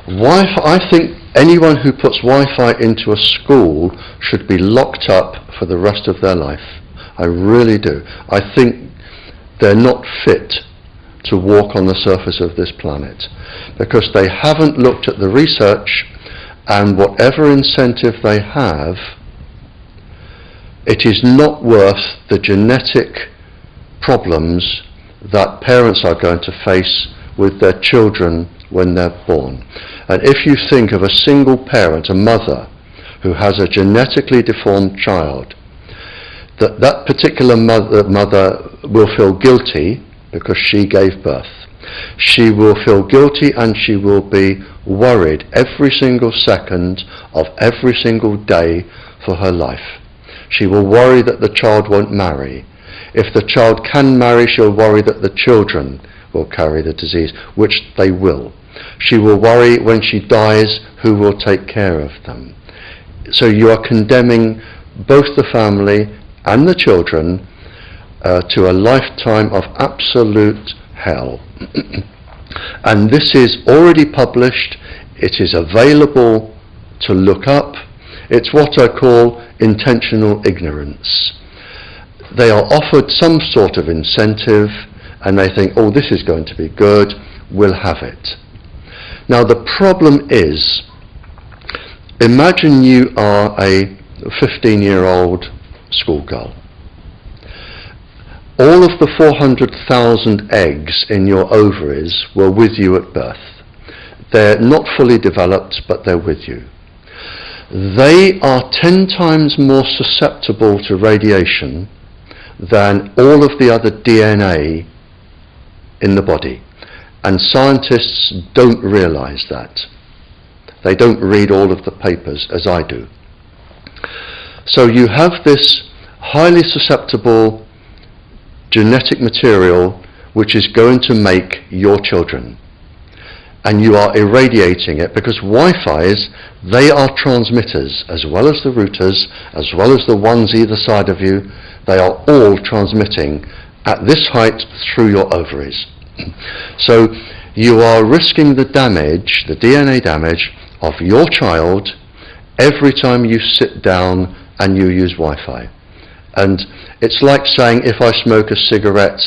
Wi-Fi, I think anyone who puts Wi-Fi into a school should be locked up for the rest of their life. I really do. I think they're not fit to walk on the surface of this planet because they haven't looked at the research, and whatever incentive they have, it is not worth the genetic problems that parents are going to face with their children when they're born. And if you think of a single parent, a mother, who has a genetically deformed child, that particular mother will feel guilty because she gave birth. She will feel guilty and she will be worried every single second of every single day for her life. She will worry that the child won't marry. If the child can marry, she'll worry that the children will carry the disease, which they will. She will worry when she dies who will take care of them. So you are condemning both the family and the children to a lifetime of absolute hell. And this is already published. It is available to look up. It's what I call intentional ignorance. They are offered some sort of incentive and they think, oh, this is going to be good, we'll have it. Now the problem is, imagine you are a 15-year-old schoolgirl. All of the 400,000 eggs in your ovaries were with you at birth. They're not fully developed, but they're with you. They are 10 times more susceptible to radiation than all of the other DNA in the body. And scientists don't realize that. They don't read all of the papers as I do. So you have this highly susceptible genetic material which is going to make your children. And you are irradiating it because Wi-Fi's, they are transmitters as well as the routers, as well as the ones either side of you. They are all transmitting at this height through your ovaries. So you are risking the damage, the DNA damage of your child every time you sit down and you use Wi-Fi. And it's like saying, if I smoke a cigarette,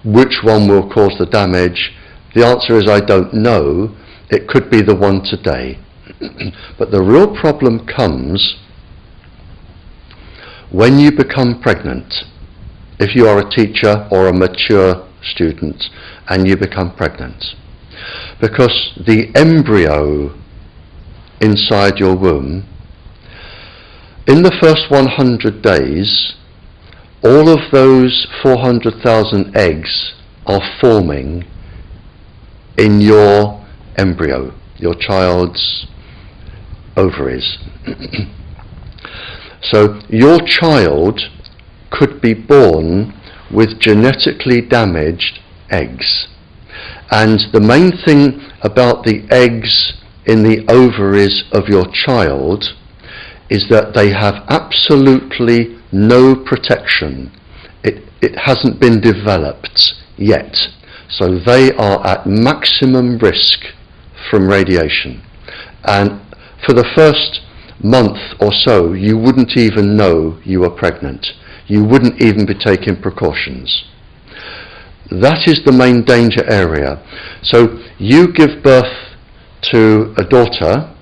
which one will cause the damage? The answer is I don't know. It could be the one today. But the real problem comes when you become pregnant. If you are a teacher or a mature student and you become pregnant. Because the embryo inside your womb, in the first 100 days, all of those 400,000 eggs are forming in your embryo, your child's ovaries. So your child could be born with genetically damaged eggs. And the main thing about the eggs in the ovaries of your child is that they have absolutely no protection. It hasn't been developed yet. So they are at maximum risk from radiation. And for the first month or so, you wouldn't even know you were pregnant. You wouldn't even be taking precautions. That is the main danger area. So you give birth to a daughter,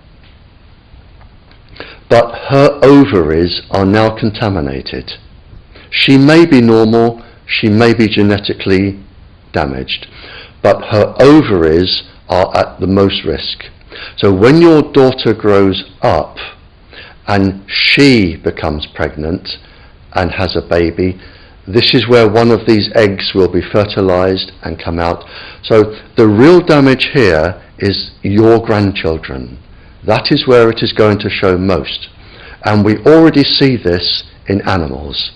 but her ovaries are now contaminated. She may be normal, she may be genetically damaged, but her ovaries are at the most risk. So when your daughter grows up and she becomes pregnant and has a baby, this is where one of these eggs will be fertilized and come out. So the real damage here is your grandchildren. That is where it is going to show most. And we already see this in animals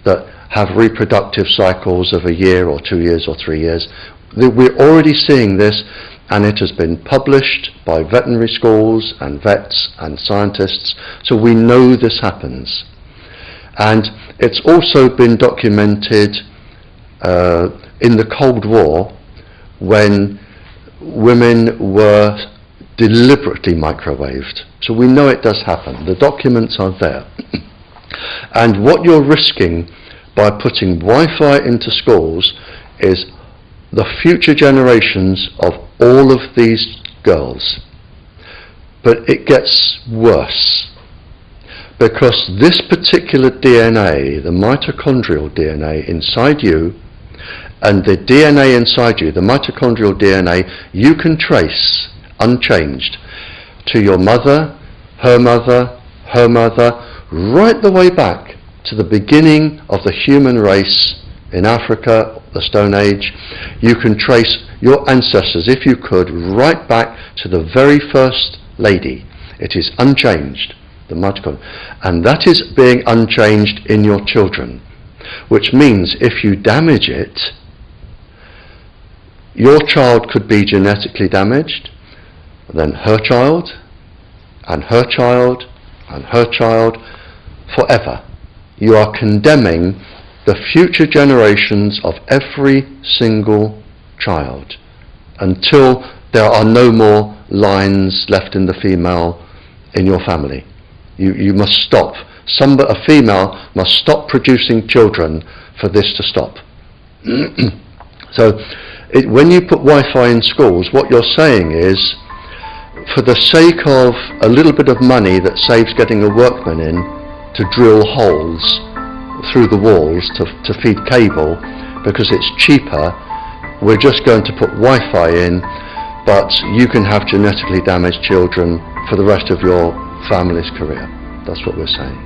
that have reproductive cycles of a year or 2 years or 3 years. We're already seeing this, and it has been published by veterinary schools and vets and scientists, so we know this happens. And it's also been documented in the Cold War when women were deliberately microwaved. So we know it does happen. The documents are there. And what you're risking by putting Wi-Fi into schools is the future generations of all of these girls. But it gets worse, because this particular DNA, the mitochondrial DNA inside you, and the DNA inside you, the mitochondrial DNA, you can trace unchanged to your mother, her mother, her mother, right the way back to the beginning of the human race in Africa, the Stone Age. You can trace your ancestors, if you could, right back to the very first lady. It is unchanged, the mitochondria, and that is being unchanged in your children, which means if you damage it, your child could be genetically damaged, then her child, and her child, and her child, forever. You are condemning the future generations of every single child until there are no more lines left in the female in your family. You must stop. A female must stop producing children for this to stop. So when you put Wi-Fi in schools, what you're saying is, for the sake of a little bit of money that saves getting a workman in to drill holes through the walls to feed cable, because it's cheaper, we're just going to put Wi-Fi in, but you can have genetically damaged children for the rest of your family's career. That's what we're saying.